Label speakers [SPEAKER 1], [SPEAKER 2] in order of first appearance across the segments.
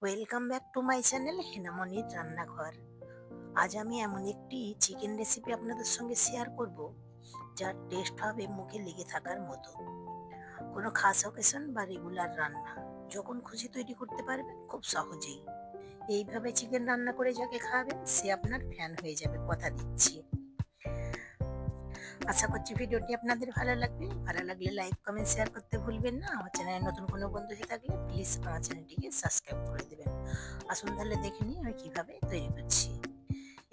[SPEAKER 1] Welcome back to my channel হেনামনির রান্নাঘর। আজ আমি এমন একটি চিকেন রেসিপি আপনাদের সঙ্গে শেয়ার করব, যার টেস্ট হবে মুখে লেগে থাকার মতো। কোনো খাস অকেশন বা রেগুলার রান্না যখন খুশি তৈরি করতে পারবেন খুব সহজেই। এইভাবে চিকেন রান্না করে যাকে খাওয়াবেন সে আপনার ফ্যান হয়ে যাবে, কথা দিচ্ছি। আশা করছি ভিডিওটি আপনাদের ভালো লাগবে। ভালো লাগলে লাইক কমেন্ট শেয়ার করতে ভুলবেন না। আমার চ্যানেলে নতুন কোনো বন্ধু হয়ে থাকলে প্লিজ আমার চ্যানেলটিকে সাবস্ক্রাইব করে দেবেন। আসুন তাহলে দেখে নিই আমি কিভাবে তৈরি করছি।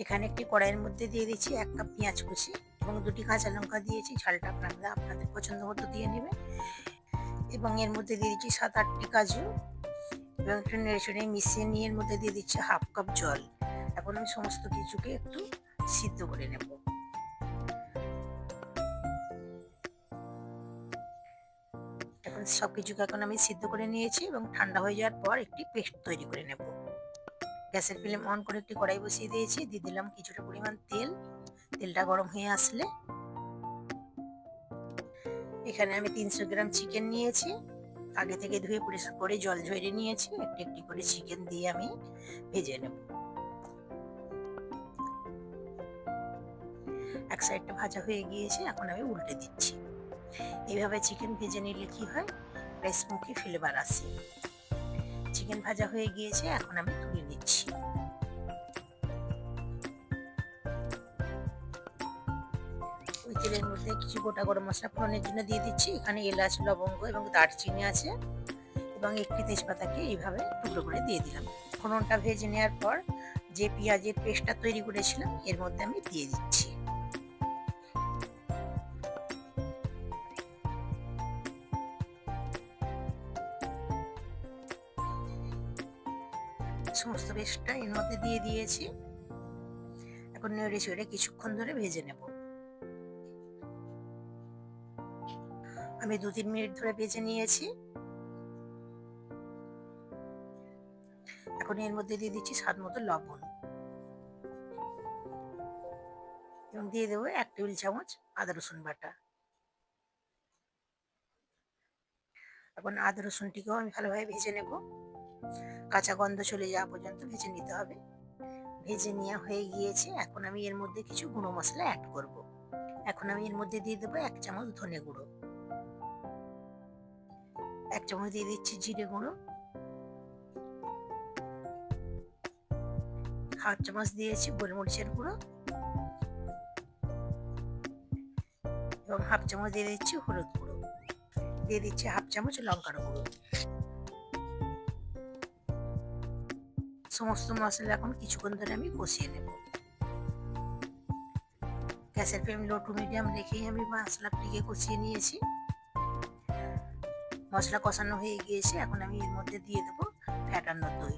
[SPEAKER 1] এখানে একটি কড়াইয়ের মধ্যে দিয়ে দিচ্ছি 1 কাপ পেঁয়াজ কুচি এবং 2টি কাঁচা লঙ্কা দিয়েছি। ঝালটা আপনারা আপনাদের পছন্দ মতো দিয়ে নেবেন এবং এর মধ্যে দিয়ে দিচ্ছি 7-8টি কাজু এবং একটু নেড়েচেড়ে মিশিয়ে নিয়ে এর মধ্যে দিয়ে দিচ্ছি 1/2 কাপ জল। এখন আমি সমস্ত কিছুকে একটু সিদ্ধ করে নেব। এখন সবকিছুকে এখন আমি সিদ্ধ করে নিয়েছি এবং ঠান্ডা হয়ে যাওয়ার পর একটি পেস্ট তৈরি করে নেব। গ্যাসের ফ্লেম অন করে একটি কড়াই বসিয়ে দিয়েছি, দিয়ে দিলাম কিছুটা পরিমাণ তেল। তেলটা গরম হয়ে আসলে এখানে আমি 300 গ্রাম চিকেন নিয়েছি। আগে থেকে ধুয়ে পরিষ্কার করে জল ঝরিয়ে নিয়েছি। একটি একটি করে চিকেন দিয়ে আমি ভেজে নেব। এক সাইডটা ভাজা হয়ে গিয়েছে, এখন আমি উল্টে দিচ্ছি। এইভাবে চিকেন ভেজে নিলে কি হয়, একটা স্মোকি ফ্লেভার আসে। চিকেন ভাজা হয়ে গিয়েছে, এখন আমি তুলে নিচ্ছি। ওই তেলের মধ্যে কিছু গোটা গরম মশলা ফোড়নের জন্য দিয়ে দিচ্ছি। এখানে এলাচ, লবঙ্গ এবং দারচিনি আছে এবং একটি তেজপাতাকে এইভাবে টুকরো করে দিয়ে দিলাম। ফোড়নটা ভেজে নেওয়ার পর যে পেঁয়াজের পেস্টটা তৈরি করেছিলাম এর মধ্যে আমি দিয়ে দিচ্ছি। সমস্ত পেস্টটা এর মধ্যে দিয়ে দিয়েছি। এখন নেড়ে চেড়ে কিছুক্ষণ ধরে ভেজে নেব। আমি 2-3 মিনিট ধরে ভেজে নিয়েছি। এখন এর মধ্যে দিয়ে দিচ্ছি স্বাদ মতো লবণ এবং দিয়ে দেবো 1 টেবিল চামচ আদা রসুন বাটা। এখন আদা রসুনটিকেও আমি ভালোভাবে ভেজে নেব, কাঁচা গন্ধ চলে যাওয়া পর্যন্ত ভেজে নিতে হবে। ভেজে নেওয়া হয়ে গিয়েছে, এখন আমি এর মধ্যে কিছু গুঁড়ো মশলা অ্যাড করব। এখন আমি এর মধ্যে দিয়ে দেবো 1 চামচ ধনে গুঁড়ো, 1 চামচ দিয়ে দিচ্ছি জিরে গুঁড়ো, 1/2 চামচ দিয়েছি গোলমরিচের গুঁড়ো এবং 1/2 চামচ দিয়ে দিচ্ছি হলুদ গুঁড়ো, দিয়ে দিচ্ছি 1/2 চামচ লঙ্কার গুঁড়ো। সমস্ত মশলা এখন কিছুক্ষণ ধরে আমি কষিয়ে নেব। গ্যাসের ফ্লেম লো টু মিডিয়াম রেখেই আমি মশলাটিকে কষিয়ে নিয়েছি। মশলা কষানো হয়ে গিয়েছে, এখন আমি এর মধ্যে দিয়ে দেবো ফ্যাটানো দই।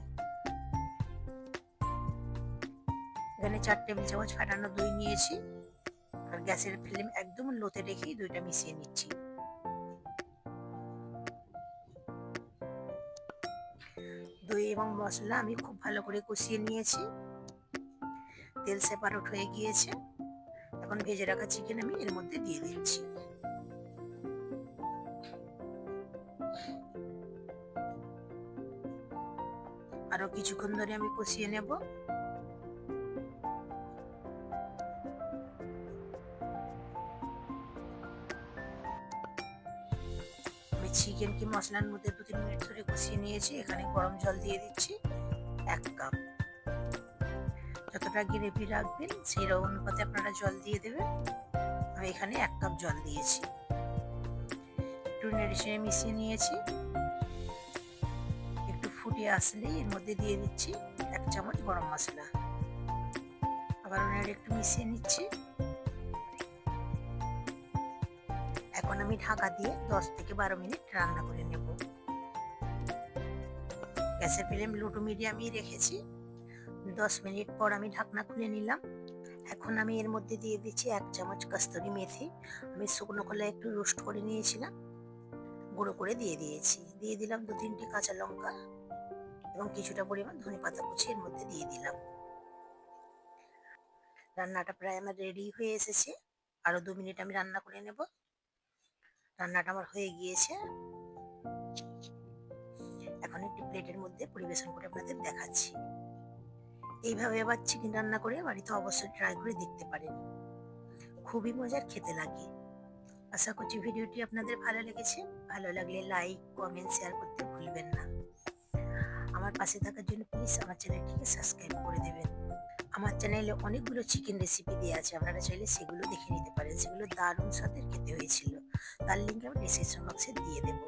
[SPEAKER 1] এখানে 4 টেবিল চামচ ফ্যাটানো দই নিয়েছি আর গ্যাসের ফ্লেম একদম লোতে রেখেই দইটা মিশিয়ে নিচ্ছি। দই এবং মশলা আমি খুব ভালো করে কষিয়ে নিয়েছি। তেল সেপারেট হয়ে গিয়েছে, এখন ভেজে রাখা চিকেন আমি এর মধ্যে দিয়ে দিচ্ছি। আরো কিছুক্ষণ ধরে আমি কষিয়ে নেব। আমি চিকেনকে মশলার মধ্যে 2-3 মিনিট ধরে কষিয়ে নিয়েছি। এখানে গরম জল দিয়ে দিচ্ছি 1 কাপ। যতটা গ্রেভি রাখবেন সেই অনুপাতে আপনারা জল দিয়ে দেবেন। আমি এখানে 1 কাপ জল দিয়েছি। একটু নেড়ে মিশিয়ে নিয়েছি। একটু ফুটে আসলেই এর মধ্যে দিয়ে দিচ্ছি 1 চামচ গরম মশলা। আবার নেড়ে একটু মিশিয়ে নিচ্ছি। এখন আমি ঢাকা দিয়ে 10 থেকে 12 মিনিট রান্না করে নেব। গ্যাসের ফ্লেম লো টু মিডিয়ামই রেখেছি। 10 মিনিট পর আমি ঢাকনা খুলে নিলাম। এখন আমি এর মধ্যে দিয়ে দিচ্ছি 1 চামচ কস্তুরি মেথি। আমি শুকনো খোলায় একটু রোস্ট করে নিয়েছিলাম, গুঁড়ো করে দিয়ে দিয়েছি। দিয়ে দিলাম 2-3টি কাঁচা লঙ্কা এবং কিছুটা পরিমাণ ধনেপাতা কুচি এর মধ্যে দিয়ে দিলাম। রান্নাটা প্রায় আমার রেডি হয়ে এসেছে। আরো 2 মিনিট আমি রান্না করে নেব। রান্নাটা আমার হয়ে গিয়েছে। এখন একটি প্লেটের মধ্যে পরিবেশন করে আপনাদের দেখাচ্ছি। এইভাবে আবার চিকেন রান্না করে বাড়িতে অবশ্যই ট্রাই করে দেখতে পারেন, খুবই মজার খেতে লাগে। আশা করছি ভিডিওটি আপনাদের ভালো লেগেছে। ভালো লাগলে লাইক, কমেন্ট, শেয়ার করতে ভুলবেন না। আমার পাশে থাকার জন্য প্লিজ আমার চ্যানেলটিকে সাবস্ক্রাইব করে দেবেন। আমার চ্যানেলে অনেকগুলো চিকেন রেসিপি দেওয়া আছে, আপনারা চাইলে সেগুলো দেখে নিতে পারেন। সেগুলো দারুণ স্বাদের খেতে হয়েছিল। তার লিঙ্ক আমি ডিসক্রিপশন বক্সে দিয়ে দেবো।